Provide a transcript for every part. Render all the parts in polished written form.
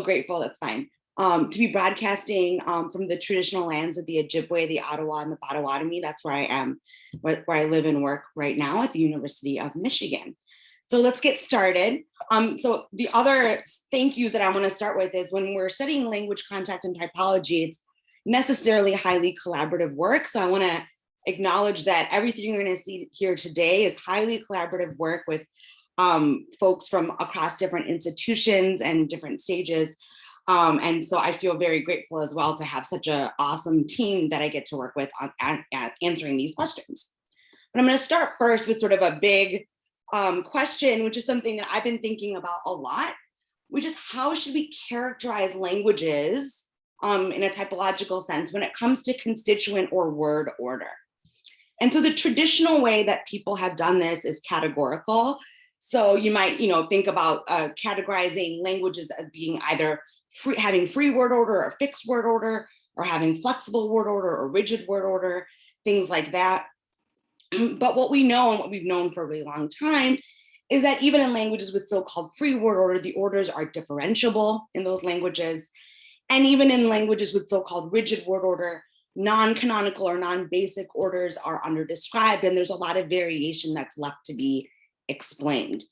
grateful, that's fine. To be broadcasting from the traditional lands of the Ojibwe, the Ottawa, and the Potawatomi. That's where I am, where I live and work right now at the University of Michigan. So let's get started. So the other thank yous that I want to start with is when we're studying language, contact, and typology, it's necessarily highly collaborative work. So I want to acknowledge that everything you're going to see here today is highly collaborative work with folks from across different institutions and different stages. And so I feel very grateful as well to have such an awesome team that I get to work with at answering these questions. But I'm going to start first with sort of a big question, which is something that I've been thinking about a lot, which is how should we characterize languages in a typological sense when it comes to constituent or word order? And so the traditional way that people have done this is categorical. So you might, think about categorizing languages as being either having free word order or fixed word order, or having flexible word order or rigid word order, things like that. But what we know and what we've known for a really long time is that even in languages with so-called free word order, the orders are differentiable in those languages. And even in languages with so-called rigid word order, non-canonical or non-basic orders are under-described, and there's a lot of variation that's left to be explained.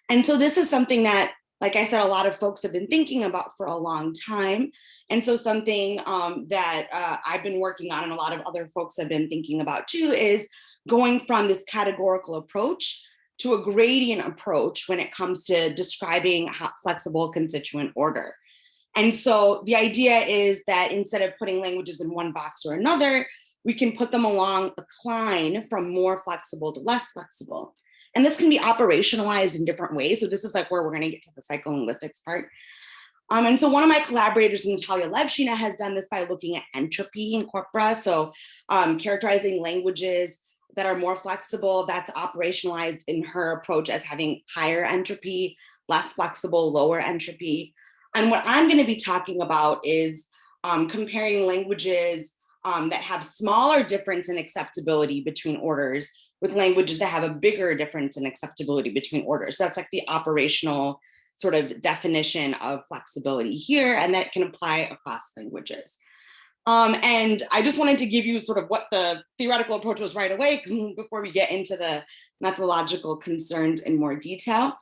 And so this is something that, like I said, a lot of folks have been thinking about for a long time. And so something that I've been working on and a lot of other folks have been thinking about too is going from this categorical approach to a gradient approach when it comes to describing flexible constituent order. And so the idea is that instead of putting languages in one box or another, we can put them along a cline from more flexible to less flexible. And this can be operationalized in different ways. So this is like where we're going to get to the psycholinguistics part. And so one of my collaborators, Natalia Levshina, has done this by looking at entropy in corpora. So characterizing languages that are more flexible, that's operationalized in her approach as having higher entropy, less flexible, lower entropy. And what I'm going to be talking about is comparing languages that have smaller difference in acceptability between orders with languages that have a bigger difference in acceptability between orders. So that's like the operational sort of definition of flexibility here, and that can apply across languages. And I just wanted to give you sort of what the theoretical approach was right away before we get into the methodological concerns in more detail.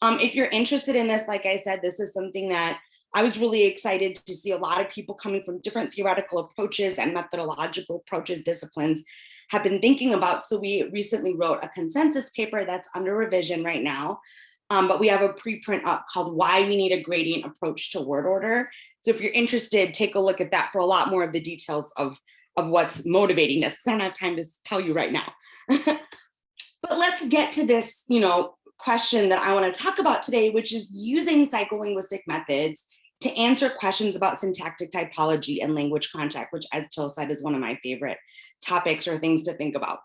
If you're interested in this, like I said, this is something that I was really excited to see a lot of people coming from different theoretical approaches and methodological approaches, disciplines, have been thinking about. So we recently wrote a consensus paper that's under revision right now, but we have a preprint up called Why We Need a Gradient Approach to Word Order. So if you're interested, take a look at that for a lot more of the details of what's motivating this, because I don't have time to tell you right now. But let's get to this, question that I want to talk about today, which is using psycholinguistic methods to answer questions about syntactic typology and language contact, which, as Jill said, is one of my favorite topics or things to think about.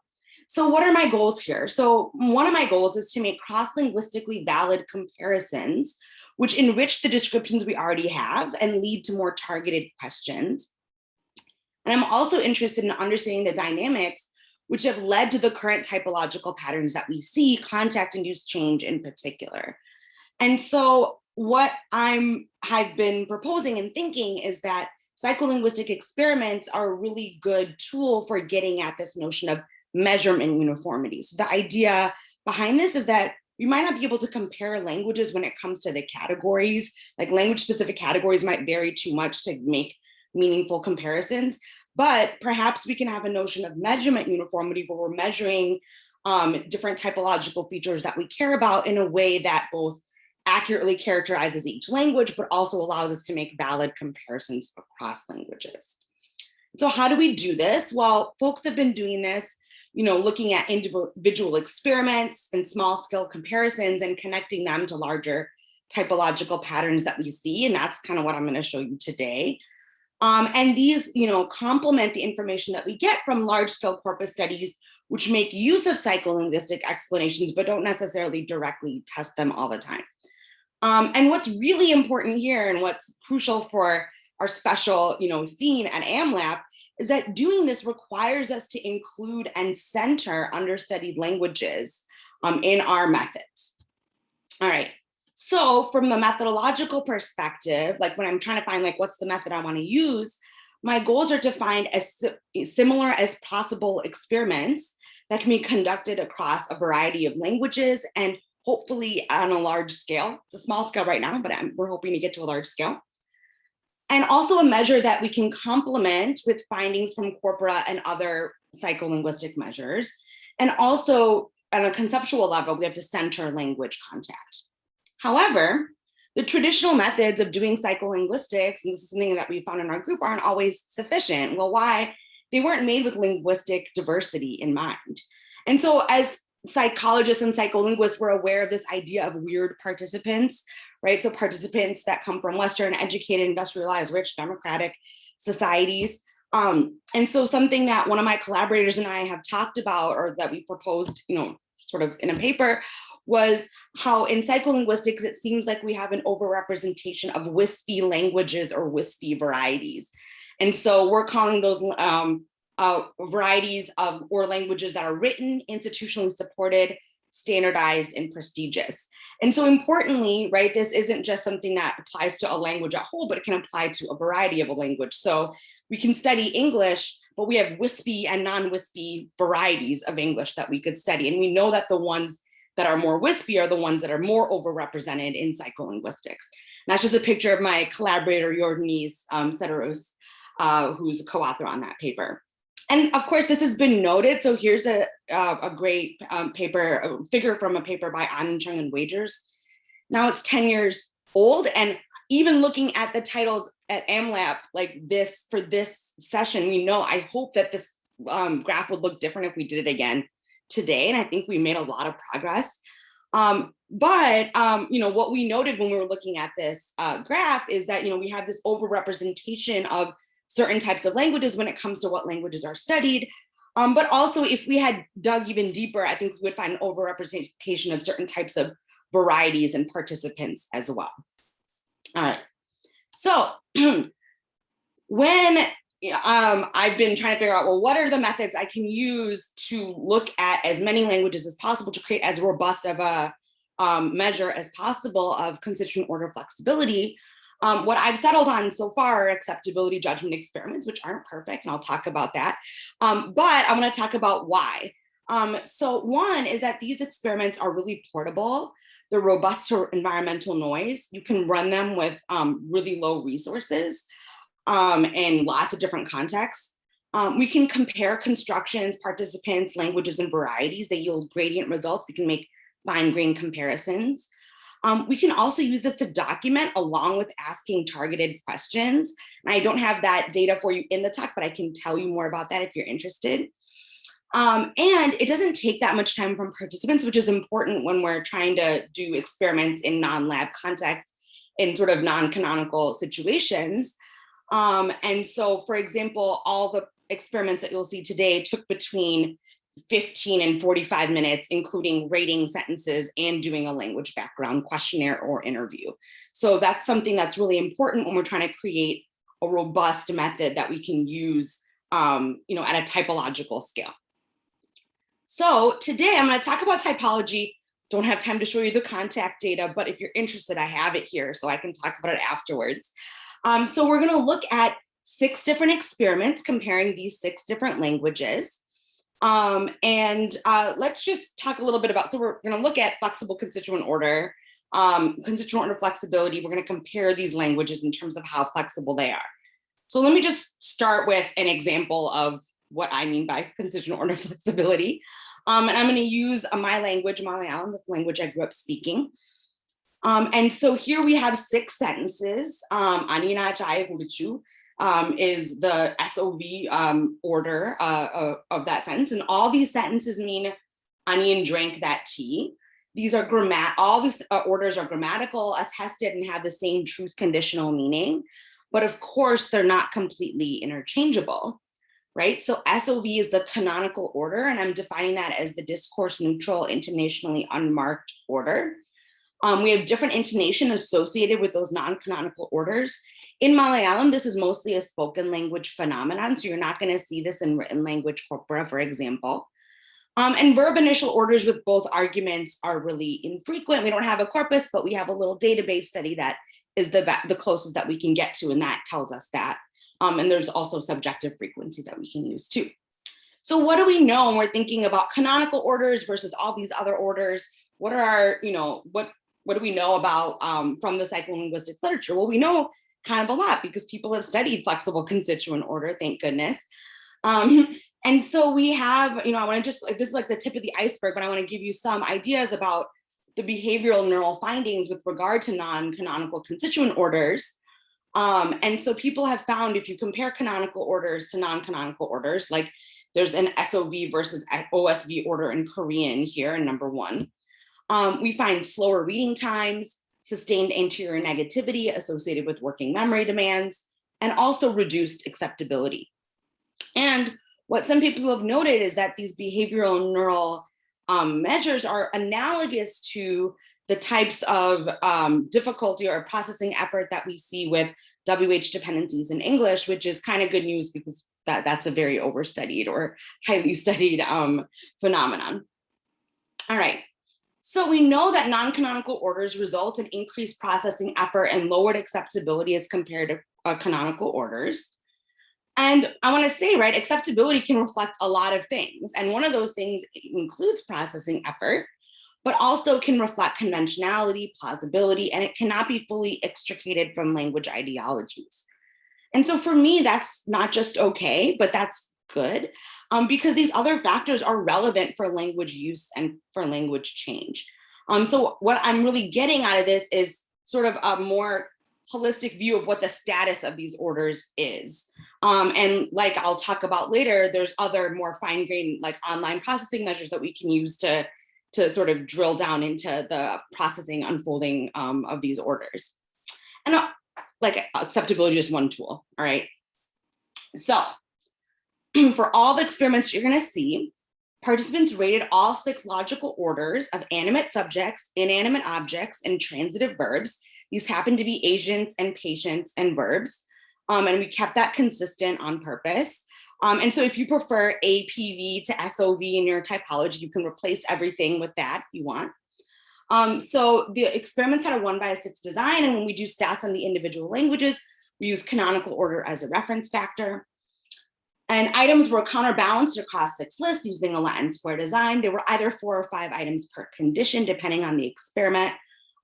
So what are my goals here? So one of my goals is to make cross-linguistically valid comparisons, which enrich the descriptions we already have and lead to more targeted questions. And I'm also interested in understanding the dynamics which have led to the current typological patterns that we see, contact-induced change in particular. And so what I've been proposing and thinking is that psycholinguistic experiments are a really good tool for getting at this notion of measurement uniformity. So the idea behind this is that we might not be able to compare languages when it comes to the categories, like language-specific categories might vary too much to make meaningful comparisons, but perhaps we can have a notion of measurement uniformity where we're measuring different typological features that we care about in a way that both accurately characterizes each language, but also allows us to make valid comparisons across languages. So how do we do this? Well, folks have been doing this, looking at individual experiments and small scale comparisons and connecting them to larger typological patterns that we see. And that's kind of what I'm going to show you today. And these, complement the information that we get from large scale corpus studies, which make use of psycholinguistic explanations, but don't necessarily directly test them all the time. And what's really important here and what's crucial for our special, theme at AmLab is that doing this requires us to include and center understudied languages in our methods. All right, So from the methodological perspective, like when I'm trying to find like what's the method I want to use, my goals are to find as similar as possible experiments that can be conducted across a variety of languages and hopefully on a large scale. It's a small scale right now, but we're hoping to get to a large scale. And also a measure that we can complement with findings from corpora and other psycholinguistic measures. And also on a conceptual level, we have to center language contact. However, the traditional methods of doing psycholinguistics, and this is something that we found in our group, aren't always sufficient. Well, why? They weren't made with linguistic diversity in mind. And so as psychologists and psycholinguists were aware of this idea of weird participants, right? So participants that come from Western, educated, industrialized, rich, democratic societies. And so something that one of my collaborators and I have talked about, or that we proposed, sort of in a paper, was how in psycholinguistics, it seems like we have an overrepresentation of wispy languages or wispy varieties. And so we're calling those varieties of or languages that are written, institutionally supported, standardized, and prestigious. And so importantly, right, this isn't just something that applies to a language at whole, but it can apply to a variety of a language. So we can study English, but we have wispy and non-wispy varieties of English that we could study. And we know that the ones that are more wispy are the ones that are more overrepresented in psycholinguistics. And that's just a picture of my collaborator, Jordanis Sederos, who's a co-author on that paper. And of course, this has been noted. So here's a great figure from a paper by Anand Chung and Wagers. Now it's 10 years old. And even looking at the titles at AmLab, like this, for this session, we know, I hope that this graph would look different if we did it again today. And I think we made a lot of progress. But what we noted when we were looking at this graph is that, we have this overrepresentation of certain types of languages when it comes to what languages are studied. But also if we had dug even deeper, I think we would find an overrepresentation of certain types of varieties and participants as well. All right, so when I've been trying to figure out, well, what are the methods I can use to look at as many languages as possible to create as robust of a measure as possible of constituent order flexibility? What I've settled on so far are acceptability judgment experiments, which aren't perfect, and I'll talk about that. But I want to talk about why. So one is that these experiments are really portable. They're robust to environmental noise. You can run them with really low resources in lots of different contexts. We can compare constructions, participants, languages, and varieties. They yield gradient results. We can make fine-grained comparisons. We can also use this to document along with asking targeted questions. And I don't have that data for you in the talk, but I can tell you more about that if you're interested. And it doesn't take that much time from participants, which is important when we're trying to do experiments in non-lab context in sort of non-canonical situations. And so, for example, all the experiments that you'll see today took between 15 and 45 minutes, including rating sentences and doing a language background questionnaire or interview. So that's something that's really important when we're trying to create a robust method that we can use at a typological scale. So today I'm going to talk about typology. Don't have time to show you the contact data, but if you're interested, I have it here so I can talk about it afterwards. So we're going to look at 6 different experiments comparing these 6 different languages. Let's just talk a little bit about, so we're going to look at flexible constituent order flexibility. We're going to compare these languages in terms of how flexible they are. So let me just start with an example of what I mean by constituent order flexibility. And I'm going to use my language, Malayalam, the language I grew up speaking. And so here we have 6 sentences. Anina Chaya Kulichu is the SOV order of that sentence. And all these sentences mean Onion drank that tea. These are all these orders are grammatical, attested, and have the same truth conditional meaning. But of course, they're not completely interchangeable, right? So SOV is the canonical order, and I'm defining that as the discourse neutral, intonationally unmarked order. We have different intonation associated with those non-canonical orders. In Malayalam, this is mostly a spoken language phenomenon, so you're not going to see this in written language corpora, for example. And verb initial orders with both arguments are really infrequent. We don't have a corpus, but we have a little database study that is the closest that we can get to, and that tells us that. And there's also subjective frequency that we can use too. So what do we know when we're thinking about canonical orders versus all these other orders? What are our, what do we know about from the psycholinguistics literature? Well, we know kind of a lot because people have studied flexible constituent order, thank goodness. And so we have, I want to just, this is like the tip of the iceberg, but I want to give you some ideas about the behavioral neural findings with regard to non-canonical constituent orders. And so people have found, if you compare canonical orders to non-canonical orders, like there's an SOV versus OSV order in Korean here in number 1. We find slower reading times, sustained anterior negativity associated with working memory demands, and also reduced acceptability. And what some people have noted is that these behavioral neural measures are analogous to the types of difficulty or processing effort that we see with WH dependencies in English, which is kind of good news because that's a very overstudied or highly studied phenomenon. All right, so we know that non-canonical orders result in increased processing effort and lowered acceptability as compared to canonical orders. And I want to say, right, acceptability can reflect a lot of things. And one of those things includes processing effort, but also can reflect conventionality, plausibility, and it cannot be fully extricated from language ideologies. And so for me, that's not just okay, but that's good, because these other factors are relevant for language use and for language change. So what I'm really getting out of this is sort of a more holistic view of what the status of these orders is. And like I'll talk about later, there's other more fine-grained like online processing measures that we can use to sort of drill down into the processing unfolding of these orders. And like acceptability is one tool, all right? So for all the experiments you're gonna see, participants rated all 6 logical orders of animate subjects, inanimate objects, and transitive verbs. These happen to be agents and patients and verbs. And we kept that consistent on purpose. And so if you prefer APV to SOV in your typology, you can replace everything with that if you want. So the experiments had a 1/6 design, and when we do stats on the individual languages, we use canonical order as a reference factor. And items were counterbalanced across 6 lists using a Latin square design. There were either 4 or 5 items per condition, depending on the experiment,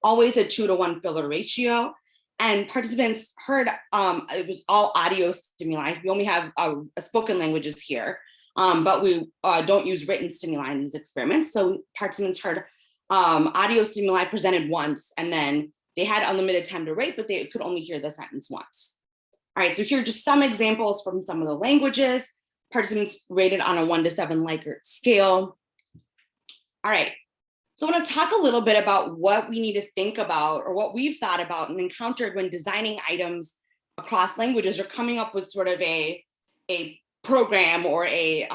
always a 2-to-1 filler ratio. And participants heard, it was all audio stimuli. We only have spoken languages here, but we don't use written stimuli in these experiments. So participants heard audio stimuli presented once, and then they had unlimited time to rate, but they could only hear the sentence once. All right, so here are just some examples from some of the languages. Participants rated on a 1 to 7 Likert scale. All right, so I want to talk a little bit about what we need to think about, or what we've thought about and encountered when designing items across languages, or coming up with sort of a program or a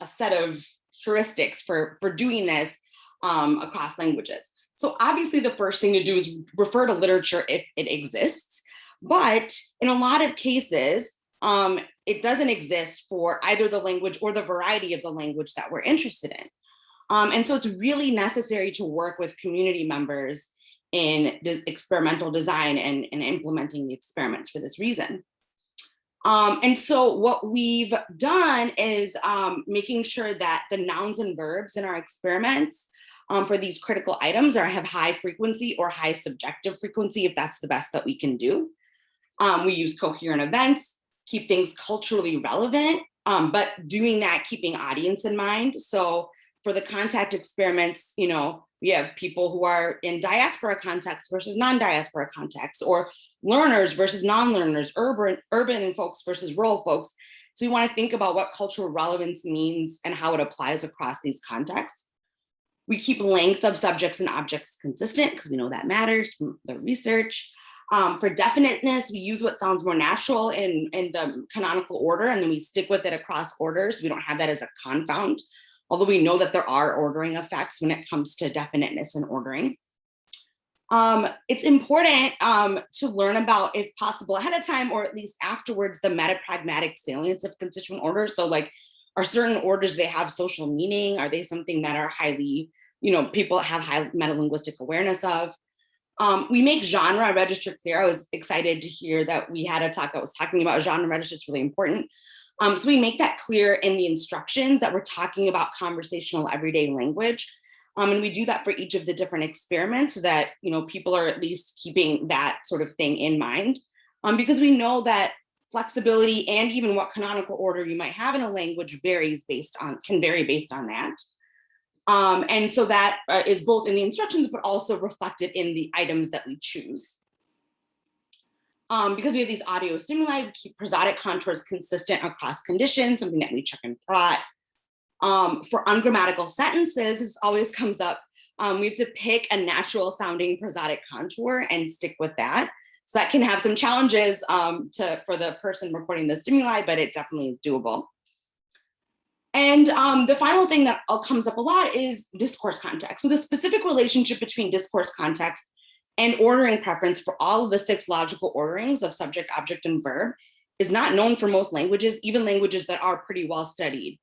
set of heuristics for doing this across languages. So obviously the first thing to do is refer to literature if it exists, but in a lot of cases, it doesn't exist for either the language or the variety of the language that we're interested in. And so it's really necessary to work with community members in experimental design and implementing the experiments for this reason. And so what we've done is making sure that the nouns and verbs in our experiments for these critical items have high frequency or high subjective frequency, if that's the best that we can do. We use coherent events, keep things culturally relevant, but doing that, keeping audience in mind. So for the contact experiments, we have people who are in diaspora contexts versus non-diaspora contexts, or learners versus non-learners, urban folks versus rural folks. So we want to think about what cultural relevance means and how it applies across these contexts. We keep length of subjects and objects consistent because we know that matters from the research. For definiteness, we use what sounds more natural in the canonical order, and then we stick with it across orders. We don't have that as a confound, although we know that there are ordering effects when it comes to definiteness and ordering. It's important to learn about, if possible, ahead of time, or at least afterwards, the metapragmatic salience of constituent order. So like Are certain orders, they have social meaning? Are they something that are highly, people have high metalinguistic awareness of? We make genre register clear. I was excited to hear that we had a talk that was talking about genre register. It's really important. So we make that clear in the instructions that we're talking about conversational everyday language. And we do that for each of the different experiments so that, people are at least keeping that sort of thing in mind. Because we know that flexibility and even what canonical order you might have in a language can vary based on that. And so that is both in the instructions, but also reflected in the items that we choose. Because we have these audio stimuli, we keep prosodic contours consistent across conditions, something that we check in Prot. For ungrammatical sentences, this always comes up. We have to pick a natural sounding prosodic contour and stick with that. So that can have some challenges for the person recording the stimuli, but it definitely is doable. And the final thing that comes up a lot is discourse context. So the specific relationship between discourse context and ordering preference for all of the 6 logical orderings of subject, object, and verb is not known for most languages, even languages that are pretty well studied.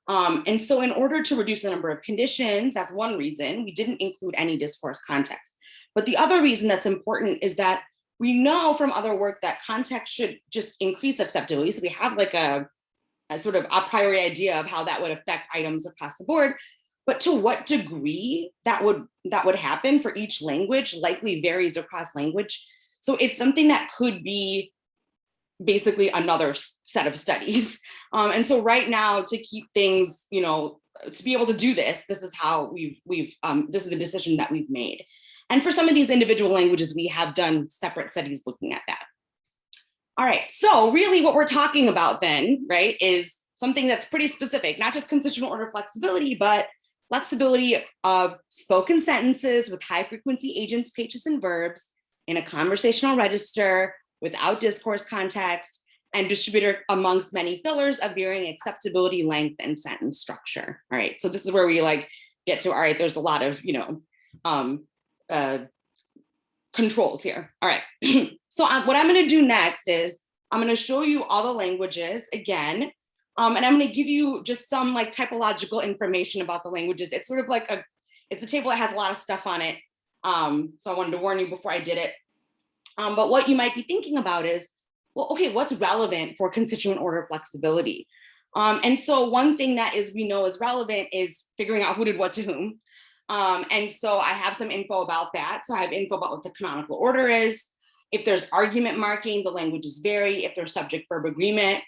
And so in order to reduce the number of conditions, that's one reason we didn't include any discourse context. But the other reason that's important is that we know from other work that context should just increase acceptability. So we have like a sort of a priori idea of how that would affect items across the board. But to what degree that would happen for each language likely varies across language. So it's something that could be basically another set of studies. And so right now, to keep things, to be able to do this, this is how this is the decision that we've made. And for some of these individual languages, we have done separate studies looking at that. All right, so really what we're talking about then, right, is something that's pretty specific, not just constitutional order flexibility, but flexibility of spoken sentences with high frequency agents, pages, and verbs in a conversational register without discourse context and distributed amongst many fillers of varying acceptability, length, and sentence structure. All right, so this is where we get to, all right, there's a lot of, controls here. All right, so what I'm going to do next is I'm going to show you all the languages again, and I'm going to give you just some typological information about the languages. It's sort of it's a table that has a lot of stuff on it. So I wanted to warn you before I did it. But what you might be thinking about is, well, okay, what's relevant for constituent order flexibility? And so one thing that we know is relevant is figuring out who did what to whom. And so I have some info about that. So I have info about what the canonical order is. If there's argument marking, the languages vary. If there's subject-verb agreement,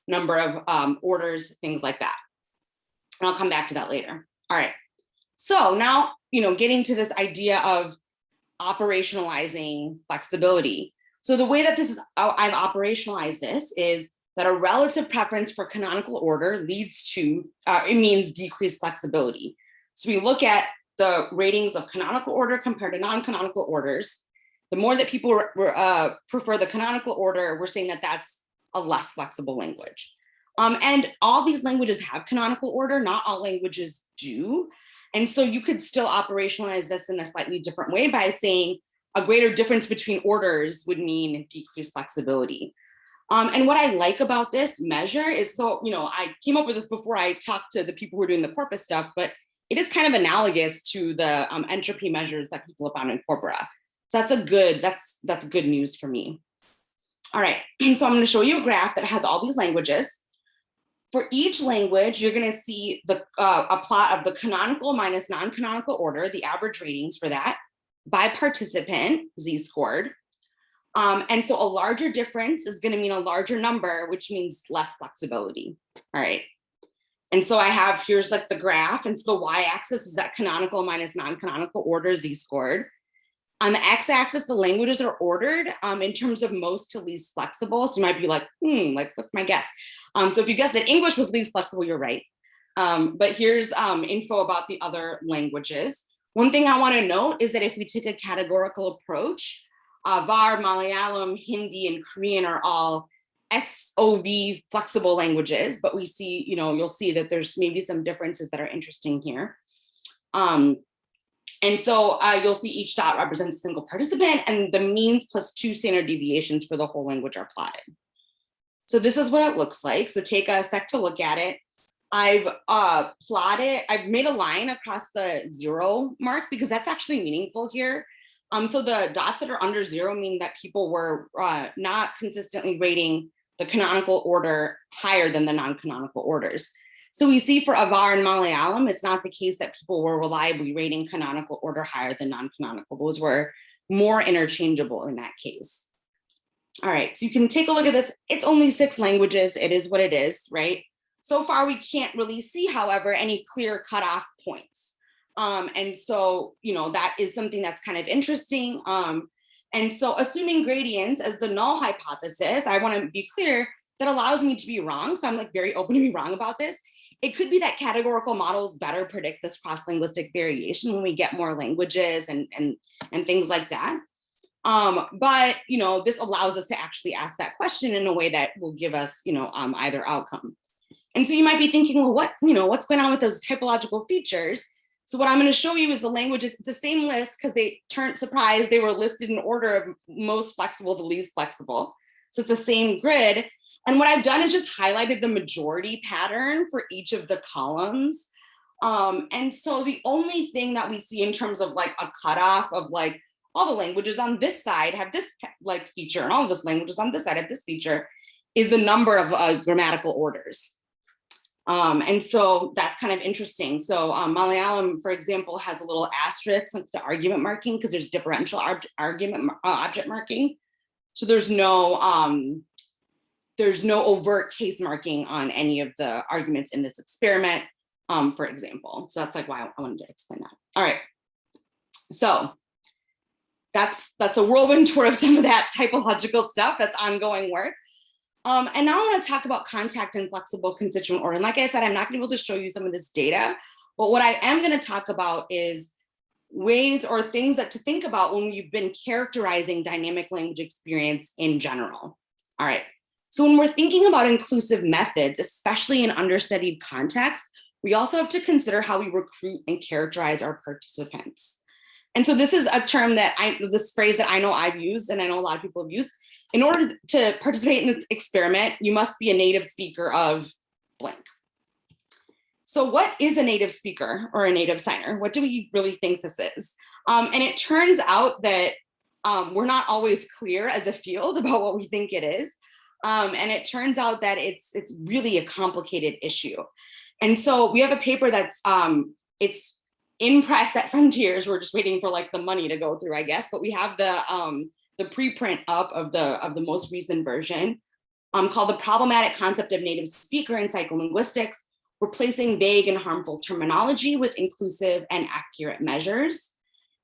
number of orders, things like that. And I'll come back to that later. All right. So now, getting to this idea of operationalizing flexibility. So the way that I've operationalized this is that a relative preference for canonical order leads to, it means decreased flexibility. So we look at the ratings of canonical order compared to non-canonical orders. The more that people prefer the canonical order, we're saying that that's a less flexible language. And all these languages have canonical order, not all languages do. And so you could still operationalize this in a slightly different way by saying a greater difference between orders would mean decreased flexibility. And what I like about this measure is, so, I came up with this before I talked to the people who are doing the corpus stuff, but it is kind of analogous to the entropy measures that people have found in corpora. So that's good news for me. All right, so I'm going to show you a graph that has all these languages. For each language, you're going to see a plot of the canonical minus non-canonical order, the average ratings for that, by participant, z-scored. And so a larger difference is going to mean a larger number, which means less flexibility. All right. And so here's the graph. And so the y-axis is that canonical minus non-canonical order z-scored. On the x-axis, the languages are ordered in terms of most to least flexible. So you might be what's my guess? So if you guess that English was least flexible, you're right. But here's info about the other languages. One thing I want to note is that if we take a categorical approach, VAR, Malayalam, Hindi, and Korean are all SOV flexible languages, but we see, you'll see that there's maybe some differences that are interesting here. And so you'll see each dot represents a single participant, and the means plus 2 standard deviations for the whole language are plotted. So this is what it looks like. So take a sec to look at it. I've I've made a line across the 0 mark because that's actually meaningful here. So the dots that are under 0 mean that people were not consistently rating the canonical order higher than the non-canonical orders. So we see for Avar and Malayalam, it's not the case that people were reliably rating canonical order higher than non-canonical. Those were more interchangeable in that case. All right, so you can take a look at this. It's only 6 languages. It is what it is, right? So far, we can't really see, however, any clear cutoff points. And so, that is something that's kind of interesting. And so assuming gradients as the null hypothesis, I want to be clear, that allows me to be wrong. So I'm like very open to be wrong about this. It could be that categorical models better predict this cross-linguistic variation when we get more languages and things like that. But this allows us to actually ask that question in a way that will give us either outcome. And so you might be thinking, well, what's going on with those typological features? So what I'm going to show you is the languages. It's the same list because they turned surprised. They were listed in order of most flexible to least flexible. So it's the same grid. And what I've done is just highlighted the majority pattern for each of the columns. And so the only thing that we see in terms of like a cutoff of like all the languages on this side have this like feature and all of this languages on this side have this feature is the number of grammatical orders. And so that's kind of interesting. So Malayalam, for example, has a little asterisk next to argument marking because there's differential argument object marking. So there's no overt case marking on any of the arguments in this experiment, for example. So that's like why I wanted to explain that. All right. So that's a whirlwind tour of some of that typological stuff. That's ongoing work. And now I want to talk about contact and flexible constituent order. And like I said, I'm not going to be able to show you some of this data, but what I am going to talk about is ways or things that to think about when you've been characterizing dynamic language experience in general. All right. So when we're thinking about inclusive methods, especially in understudied contexts, we also have to consider how we recruit and characterize our participants. And so this is a term that this phrase that I know I've used and I know a lot of people have used. In order to participate in this experiment, you must be a native speaker of blank. So what is a native speaker or a native signer? What do we really think this is? And it turns out that we're not always clear as a field about what we think it is. And it turns out that it's really a complicated issue. And so we have a paper that's it's in press at Frontiers. We're just waiting for like the money to go through, I guess. But we have the preprint up of the most recent version called The Problematic Concept of Native Speaker in Psycholinguistics, Replacing Vague and Harmful Terminology with Inclusive and Accurate Measures.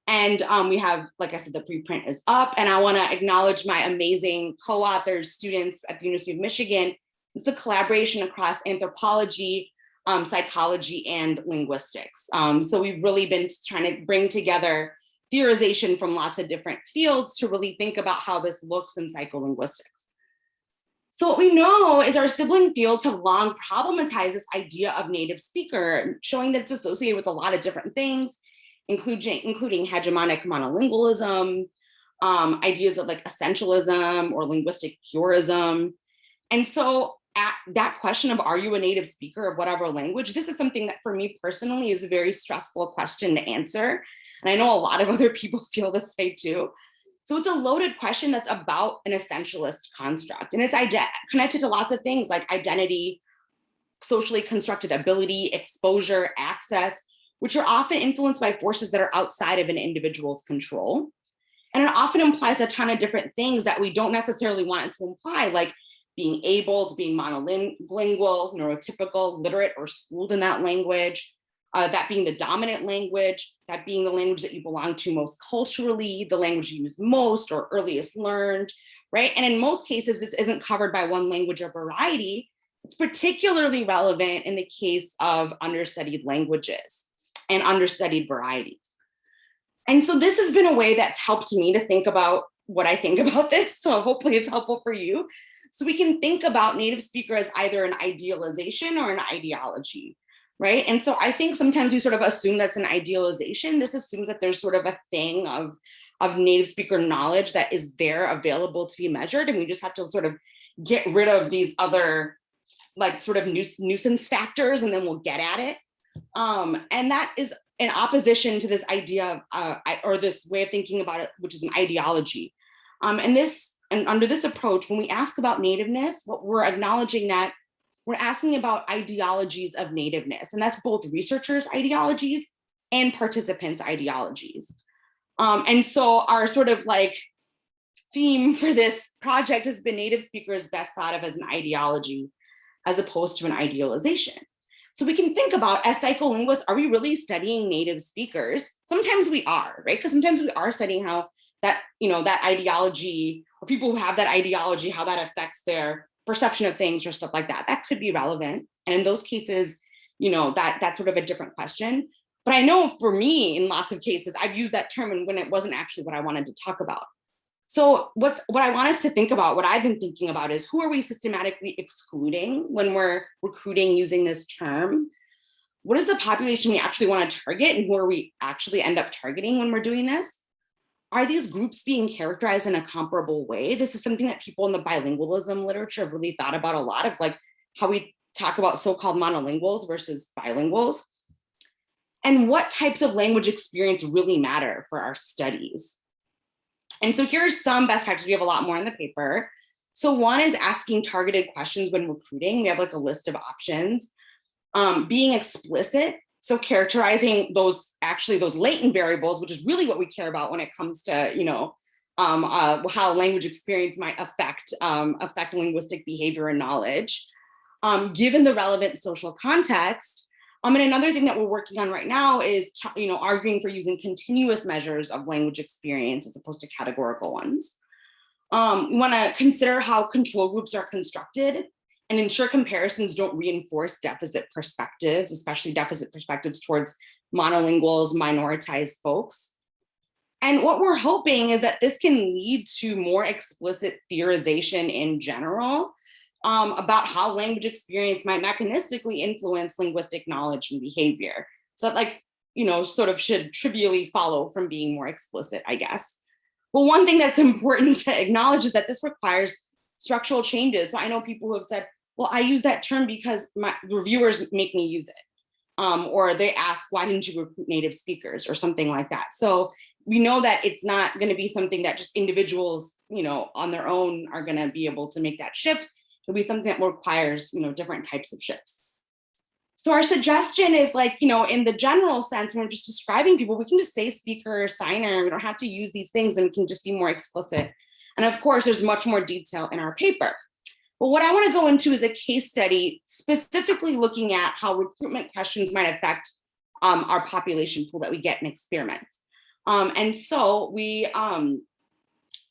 And we have, like I said, the preprint is up. And I want to acknowledge my amazing co-authors, students at the University of Michigan. It's a collaboration across anthropology, psychology, and linguistics. So we've really been trying to bring together theorization from lots of different fields to really think about how this looks in psycholinguistics. So what we know is our sibling fields have long problematized this idea of native speaker, showing that it's associated with a lot of different things, including hegemonic monolingualism, ideas of like essentialism or linguistic purism. And so at that question of, are you a native speaker of whatever language? This is something that for me personally is a very stressful question to answer. And I know a lot of other people feel this way too. So it's a loaded question that's about an essentialist construct. And it's connected to lots of things like identity, socially constructed ability, exposure, access, which are often influenced by forces that are outside of an individual's control. And it often implies a ton of different things that we don't necessarily want it to imply, like being able to being monolingual, neurotypical, literate, or schooled in that language, that being the dominant language, that being the language that you belong to most culturally, the language you use most or earliest learned, right? And in most cases, this isn't covered by one language or variety. It's particularly relevant in the case of understudied languages and understudied varieties. And so this has been a way that's helped me to think about what I think about this. So hopefully it's helpful for you. So we can think about native speaker as either an idealization or an ideology, right? And so I think sometimes we sort of assume that's an idealization. This assumes that there's sort of a thing of native speaker knowledge that is there available to be measured. And we just have to sort of get rid of these other like sort of nuisance factors, and then we'll get at it. And that is in opposition to this idea of, or this way of thinking about it, which is an ideology. And under this approach, when we ask about nativeness, what we're acknowledging that we're asking about ideologies of nativeness, and that's both researchers' ideologies and participants' ideologies. And so our sort of like theme for this project has been native speakers best thought of as an ideology as opposed to an idealization. So we can think about, as psycholinguists, are we really studying native speakers? Sometimes we are, right? Because sometimes we are studying how that, that ideology, or people who have that ideology, how that affects their perception of things or stuff like that. That could be relevant. And in those cases, that's sort of a different question. But I know for me, in lots of cases, I've used that term and when it wasn't actually what I wanted to talk about. So what I want us to think about, what I've been thinking about, is who are we systematically excluding when we're recruiting using this term? What is the population we actually want to target, and who are we actually end up targeting when we're doing this? Are these groups being characterized in a comparable way? This is something that people in the bilingualism literature have really thought about a lot, of like how we talk about so-called monolinguals versus bilinguals. And what types of language experience really matter for our studies? And so here's some best practices. We have a lot more in the paper. So one is asking targeted questions when recruiting. We have like a list of options. Being explicit, so characterizing those latent variables, which is really what we care about when it comes to how language experience might affect linguistic behavior and knowledge, given the relevant social context. And another thing that we're working on right now is arguing for using continuous measures of language experience as opposed to categorical ones. We want to consider how control groups are constructed and ensure comparisons don't reinforce deficit perspectives, especially deficit perspectives towards monolinguals, minoritized folks. And what we're hoping is that this can lead to more explicit theorization in general about how language experience might mechanistically influence linguistic knowledge and behavior. So that sort of should trivially follow from being more explicit, I guess. But one thing that's important to acknowledge is that this requires structural changes. So I know people who have said, well, I use that term because my reviewers make me use it. Or they ask, why didn't you recruit native speakers or something like that? So we know that it's not going to be something that just individuals, on their own are going to be able to make that shift. It'll be something that requires, different types of shifts. So our suggestion is in the general sense, when we're just describing people, we can just say speaker or signer. We don't have to use these things, and we can just be more explicit. And of course, there's much more detail in our paper. But what I want to go into is a case study specifically looking at how recruitment questions might affect our population pool that we get in experiments. And so we,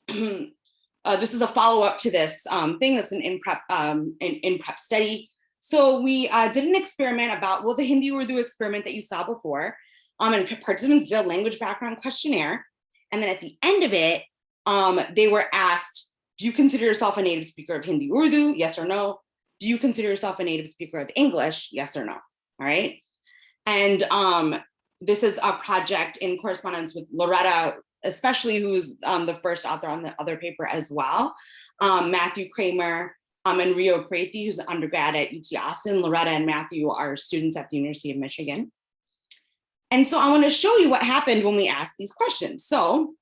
this is a follow-up to this thing that's an in-prep study. So we did an experiment about, the Hindi-Urdu experiment that you saw before, and participants did a language background questionnaire. And then at the end of it, they were asked, do you consider yourself a native speaker of Hindi-Urdu? Yes or no? Do you consider yourself a native speaker of English? Yes or no? All right. And this is a project in correspondence with Loretta, especially, who's the first author on the other paper as well. Matthew Kramer and Rio Crathie, who's an undergrad at UT Austin. Loretta and Matthew are students at the University of Michigan. And so I want to show you what happened when we asked these questions. So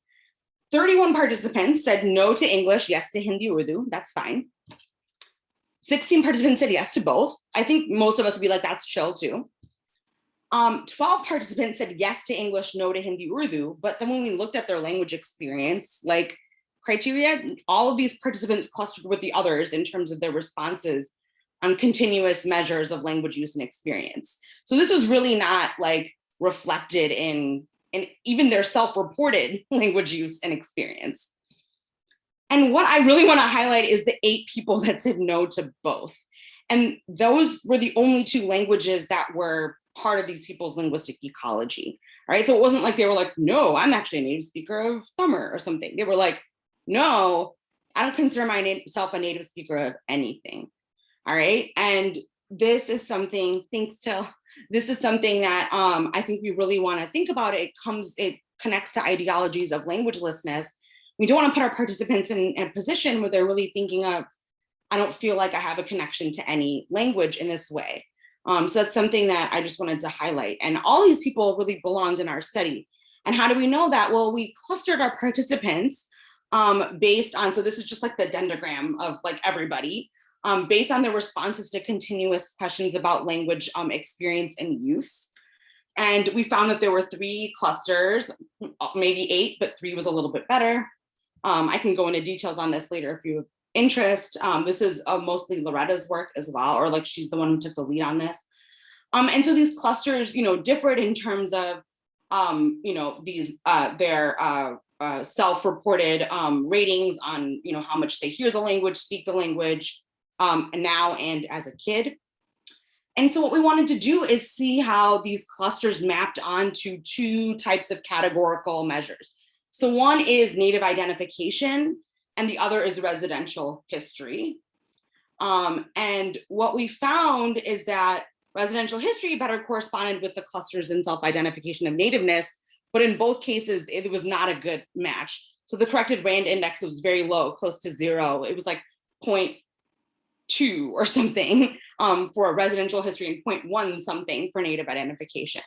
31 participants said no to English, yes to Hindi-Urdu. That's fine. 16 participants said yes to both. I think most of us would be like, that's chill too. 12 participants said yes to English, no to Hindi-Urdu. But then when we looked at their language experience, criteria, all of these participants clustered with the others in terms of their responses on continuous measures of language use and experience. So this was really not reflected in even their self-reported language use and experience. And what I really want to highlight is the 8 people that said no to both. And those were the only 2 languages that were part of these people's linguistic ecology, right? So it wasn't like they were like, no, I'm actually a native speaker of Tamil or something. They were like, no, I don't consider myself a native speaker of anything, all right? And this is something, this is something that I think we really want to think about. It connects to ideologies of languagelessness. We don't want to put our participants in a position where they're really thinking of, I don't feel like I have a connection to any language in this way. So that's something that I just wanted to highlight. And all these people really belonged in our study. And how do we know that? Well, we clustered our participants based on, so this is just like the dendrogram of like everybody, based on their responses to continuous questions about language experience and use. And we found that there were 3 clusters, maybe 8, but 3 was a little bit better. I can go into details on this later if you have interest. This is mostly Loretta's work as well, or like she's the one who took the lead on this. And so these clusters, differed in terms of, these their self-reported ratings on, how much they hear the language, speak the language, now and as a kid. And so what we wanted to do is see how these clusters mapped onto 2 types of categorical measures. So one is native identification, and the other is residential history. And what we found is that residential history better corresponded with the clusters in self-identification of nativeness, but in both cases, it was not a good match. So the corrected RAND index was very low, close to 0. It was like 0.2 or something for residential history and 0.1 something for native identification.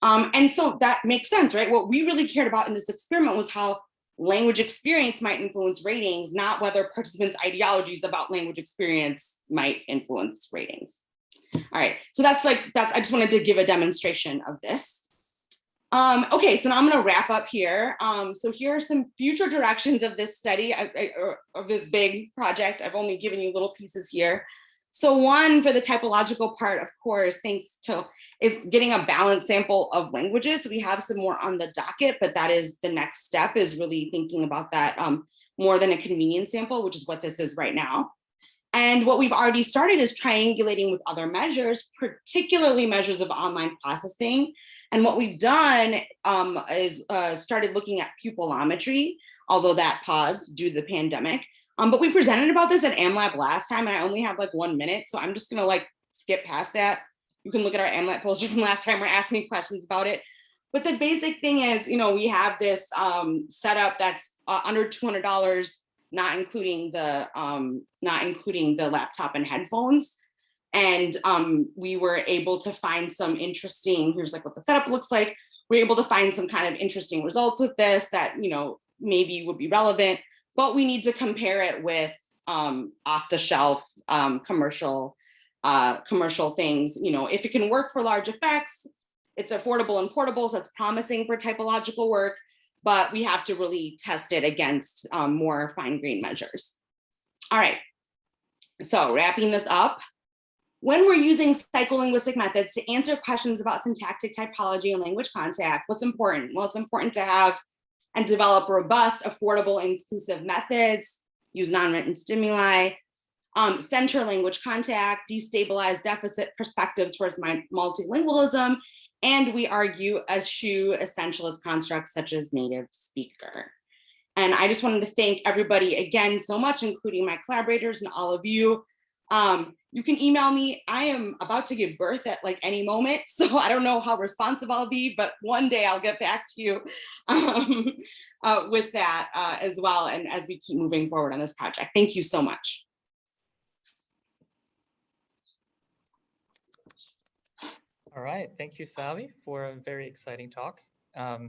And so that makes sense, right? What we really cared about in this experiment was how language experience might influence ratings, not whether participants' ideologies about language experience might influence ratings. All right, so I just wanted to give a demonstration of this. Okay, so now I'm going to wrap up here. So here are some future directions of this study, of this big project. I've only given you little pieces here. So one, for the typological part, of course, is getting a balanced sample of languages. We have some more on the docket, but that is the next step, is really thinking about that more than a convenience sample, which is what this is right now. And what we've already started is triangulating with other measures, particularly measures of online processing. And what we've done is started looking at pupillometry, although that paused due to the pandemic. But we presented about this at AmLab last time, and I only have like 1 minute, so I'm just gonna skip past that. You can look at our AmLab poster from last time or ask me questions about it. But the basic thing is, we have this setup that's under $200, not including the laptop and headphones. And we were able to find some interesting, here's like what the setup looks like. We're able to find some kind of interesting results with this that, maybe would be relevant, but we need to compare it with off-the-shelf commercial things. If it can work for large effects, it's affordable and portable, so it's promising for typological work, but we have to really test it against more fine-grained measures. All right, so wrapping this up, when we're using psycholinguistic methods to answer questions about syntactic typology and language contact, what's important? Well, it's important to have and develop robust, affordable, inclusive methods, use non-written stimuli, center language contact, destabilize deficit perspectives towards multilingualism, and we argue eschew essentialist constructs such as native speaker. And I just wanted to thank everybody again so much, including my collaborators and all of you. You can email me. I am about to give birth at any moment, so I don't know how responsive I'll be, but one day I'll get back to you with that as well, and as we keep moving forward on this project. Thank you so much. All right, thank you, Savi, for a very exciting talk.